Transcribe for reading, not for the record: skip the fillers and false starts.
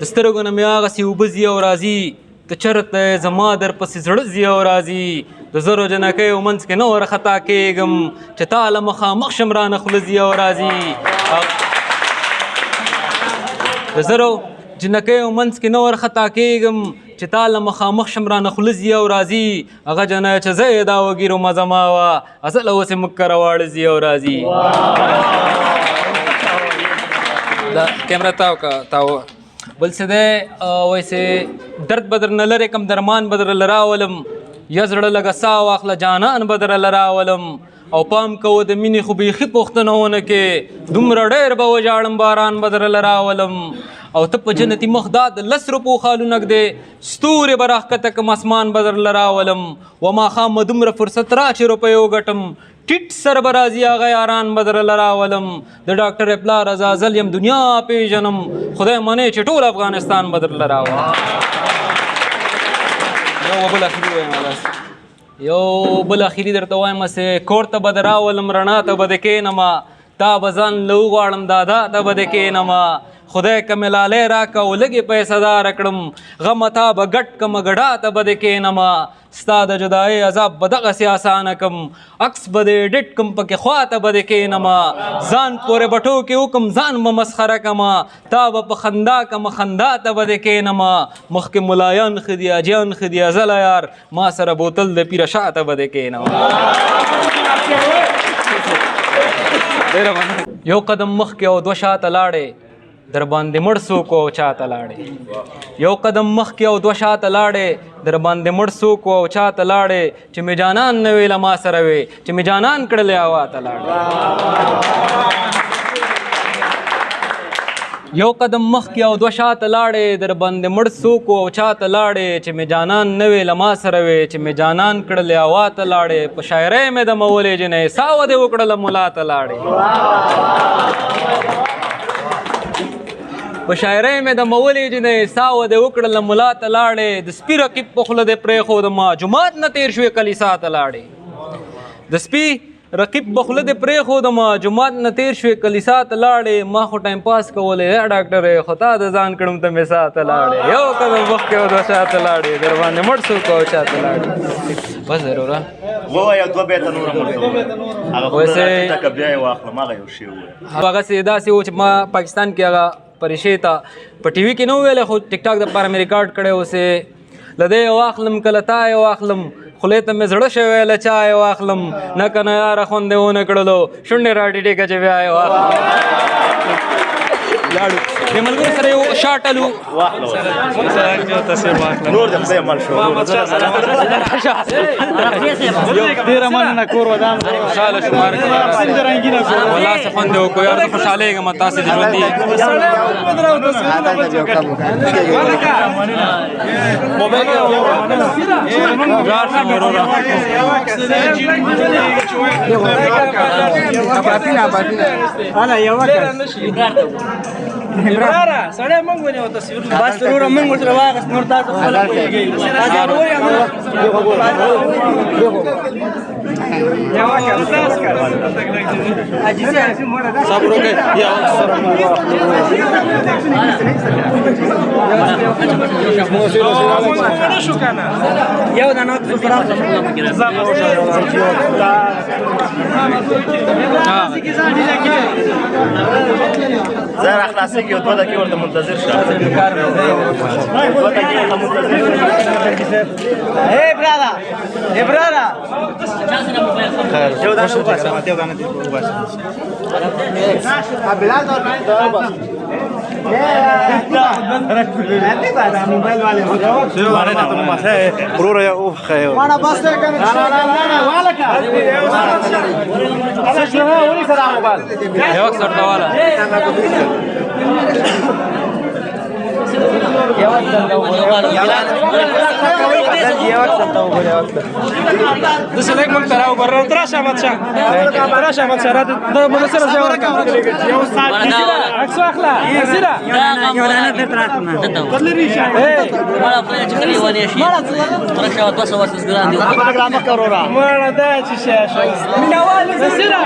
د سترګو نه مې هغسې اوبه ځي او راځي ته چېرته زما در پسې زړه ځي او راځي د زرو جنکیو منځ کې نه ورخطا کېږم چې تا له مخامخ شم رانه خوله ځي او راځي د زرو جنکیو منځ کې نه ورخطا کېږم چې تا له مخامخ شم رانه خوله ځي او راځي هغه جنۍ چې زه یې دا وګیرو مزه ما وه ازله اوسې موږ کره واړه ځي او راځي دا کیمره تاو که تاو بل څه دی ویسې درد به درنه لرې کم درمان به درله راولم یا زړه لږه ساه واخله جانان به درله راولم او پام کوه د مینې خو بیخي پوښتنه ونه کې دومره ډېر به وژاړم باران به درله راولم او ته په جنتي مخ دا د 10 روپو خالونه ږدې ستورې به راښکته کړم اسمان به درله راولم و ماښام به دومره فرصت را چې روپۍ وګټم ټیټ سر به راځي هغه یاران به درله راولم د ډاکټر پلار ازازل یم دنیا پېژنم خدای منې چې ټول افغانستان به درله راولم یو بل اخري درته وایم هسې کور ته به د راولم رڼا ته به د کښېنمه تا به ځان له وغواړم دادا ته به د کښېنمه خدای که مې لالی راکه او لږې پیسه داره کړم غمه تا به ګډ کړمه ګډا ته به د کښېنمه ستا د جدایۍ عذاب به دغسې اسانه کړم عکس به د ایډیټ کړم پکې خوا ته به د کښېنمه ځان پورې به ټوکې وکړم ځان به مسخره کړمه تا به په خندا کړمه خندا ته به د کښېنمه مخکې ملایان ښه دي حاجیان ښه دي ازله یار ما سره بوتل د پیره شا ته به د کښېنمه یو قدم مخکې او 2 شاته لاړې در باندې مړ څوک او چاته لاړې یو قدم مخکې او 2 شاته لاړې در باندې مړ څوک او چاته لاړې چې مې جانان نه وې له ما سره وې چې مې جانان کړلې هوا ته لاړې یو قدم مخکې او 2 شاته لاړې در باندې مړ څوک او چاته لاړې چې مې جانان نه وې له ما سره وې چې مې جانان کړلې هوا ته لاړې په شاعرۍ مې د مولې جنۍ ساوه دې وکړله ملا ته لاړې په شاعرۍ مې د مولې جنۍ ساوه دې وکړله ملا ته لاړې د سپي رقیب په خوله دې پرېښودمه جومات نه تېر شوې کلیسا ته لاړې د سپي رقیب په خوله دې پرېښودمه جومات نه تېر شوې کلیسا ته لاړې ما خو ټایم پاس کولی یا ډاکټرې خو تا د ځان کړم ته مې سا ته لاړې یو قدم مخکې او 2 شاته لاړې در باندې مړ څوک او چاته لاړې بس ضروره ووایه 2 بیته نوره مړته هغه خو راټیټه که بیا یې واخلم هغه یو شی ووایه هغسې داسې و چې ما پاکستان کې هغه پریشې ته په ټي وي کې نه وویلی خو ټیک ټاک دپاره مې ریکارډ کړی اوسې له دې یې واخلم کله تا یې واخلم خولې ته مې زړه شوی له چا یې واخلم نه که نه یاره خوند یې ونه کړلو شونډې راټیټې که چې بیا یې واخلم لاړو دې ملګرو سره یو شاټ الو نور د خدای عمل شو ډېره مننه کور ودان خوشحاله شوم والله څه خوند یې وکړو یار زه خوشحالېږم تاسې د ژوندي ابراره سړی موږ ونیو تصویر بس وروره موږ ورسره واخیست نور تاسو خپله پوهېږئ صبر وکړئ یو دانه زه راخلاصېږي یو 2 دقیقې ورته منتظر شه 2 دقیقې ورته منتظر برادر یو دانه وباسه ماته یو دانه دې وباسه ورور یا او خیر وانا بس ده کنه لا والکه انا شنو ولي سلام موبایل یو وخت سره والا دسه لیک مونږ تراو ګورو تر شامت شه را د منصر زه ورکا یو ساعت عکس اخلا سره یو نه ته تراکم بدلري شه مړه په چې کلی ونی شي تر شاو 200 ورځې ګران دي مړه دا چې شه مینوال سره